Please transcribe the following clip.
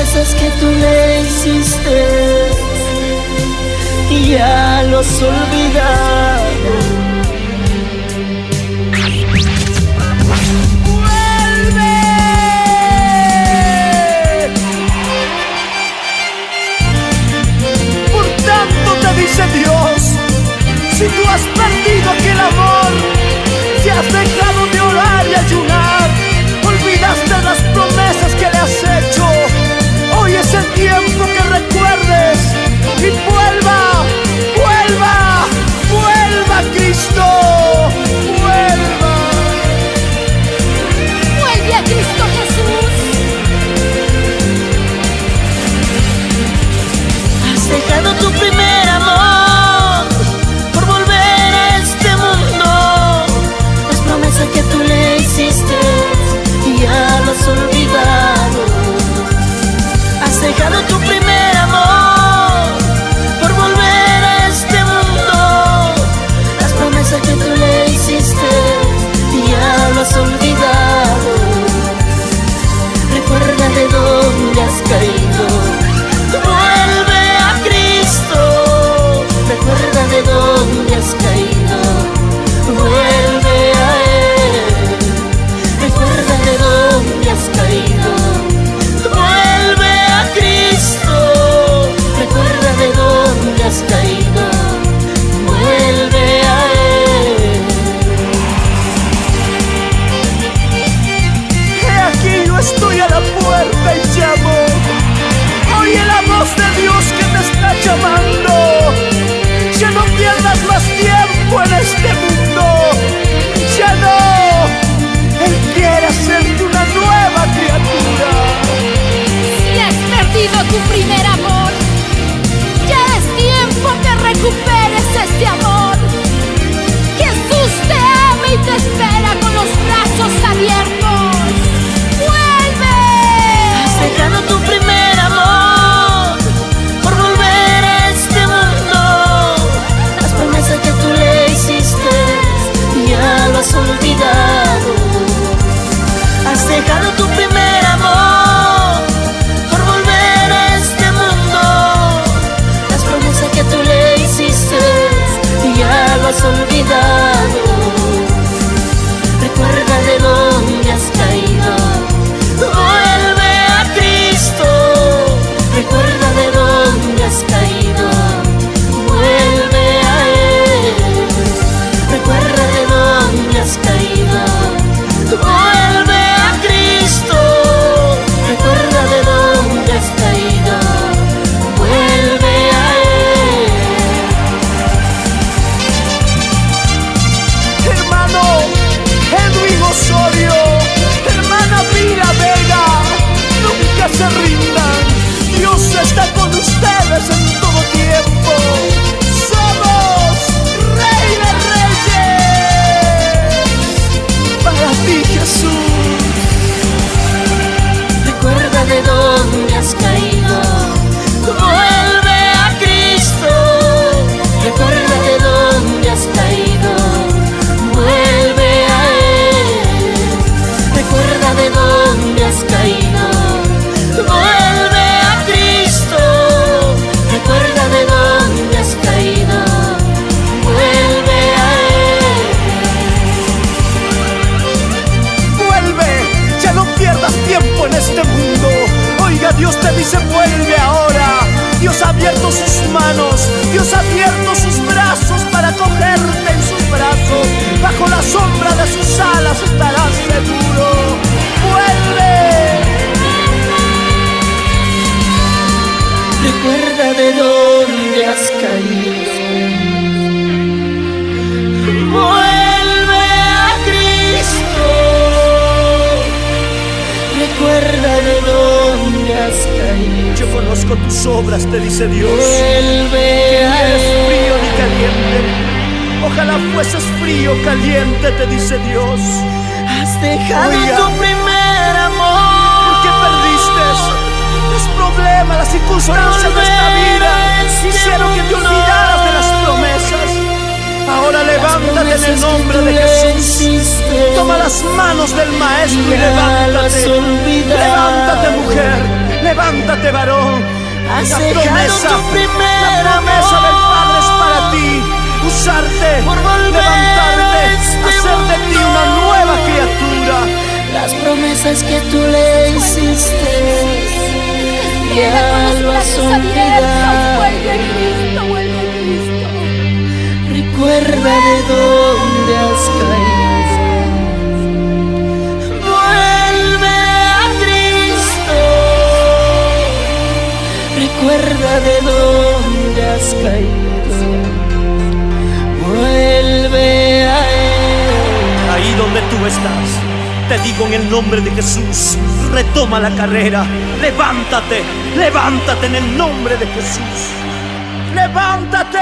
promesas que tú le hiciste y ya lo has olvidado. Dice Dios, si tú has perdido aquel amor, si has dejado de orar y ayunar, olvidaste las promesas que le has hecho, hoy es el tiempo que recuerdes y vuelva, vuelva, vuelva a Cristo, vuelva. Vuelve a Cristo Jesús. Has dejado tu primer amor por volver a este mundo. Las promesas que tú le hiciste y ya lo has olvidado. Has dejado tu primer amor por volver a este mundo. Las promesas que tú le hiciste y ya lo has olvidado. Recuerda de dónde has caído. Vuelve a Cristo, recuerda de dónde has caído, vuelve a Él, recuerda de dónde has caído, vuelve a Cristo, recuerda de dónde has caído, vuelve a Él. He aquí yo estoy a la puerta y llamo. Oye la voz de Dios que te está llamando. Ya no pierdas más tiempo en este mundo. Ya no. Él quiere hacerte una nueva criatura. Si has perdido tu primer amor, ya es tiempo que recuperes este amor. Jesús te ama y te espera con los brazos abiertos. ¡Vuelve! Has dejado tu primer amor por volver a este mundo. Las promesas que tú le hiciste ya lo has olvidado. Has dejado tu primer amor por volver a este mundo. Las promesas que tú le hiciste ya lo has olvidado. Recuerda de dónde has caído. Vuelve a Cristo. Recuerda de dónde has caído. Vuelve a Él. Recuerda de dónde has caído. Vuelve a Cristo. Recuerda de dónde has caído. Vuelve a Él. Hermano Edwin Osorio, hermana Mira Vega, nunca se rindan. Dios está con ustedes en todo tiempo. Somos Rey de Reyes. Para ti, Jesús. Recuerda de dónde has caído. Vuelve a Cristo. Recuerda de dónde has caído. Vuelve a Él. Recuerda de dónde has caído. Vuelve a Cristo. Recuerda de dónde has caído. Vuelve a Él. Vuelve, ya no pierdas tiempo en este mundo. Oiga, Dios te dice vuelve ahora. Dios ha abierto sus manos, Dios ha abierto sus brazos para cogerte en sus brazos. Bajo la sombra de sus alas estarás seguro. Vuelve. Recuerda de dónde has caído. Vuelve a Cristo. Recuerda de dónde has caído. Yo conozco tus obras, te dice Dios. Vuelve No a eres frío ni Él. caliente. Ojalá fueses frío o caliente, te dice Dios. Has dejado Oiga, tu primer amor. ¿por qué perdiste? Los problemas, las circunstancias de esta vida hicieron que te olvidaras de las promesas. Ahora levántate en el nombre de Jesús. Toma las manos del Maestro y levántate. Levántate, mujer. Levántate, varón. Has La dejado promesa, tu primer la promesa del Padre es para ti. Usarte, por volver levantarte, a este hacer de ti una mundo. nueva criatura. Las promesas que tú le hiciste ya lo has olvidado. Vuelve a Cristo, vuelve a Cristo. Recuerda de dónde has caído. Vuelve a Cristo. Recuerda de dónde has caído. Vuelve a Él. Ahí donde tú estás, te digo en el nombre de Jesús, retoma la carrera. Levántate, levántate en el nombre de Jesús. ¡Levántate!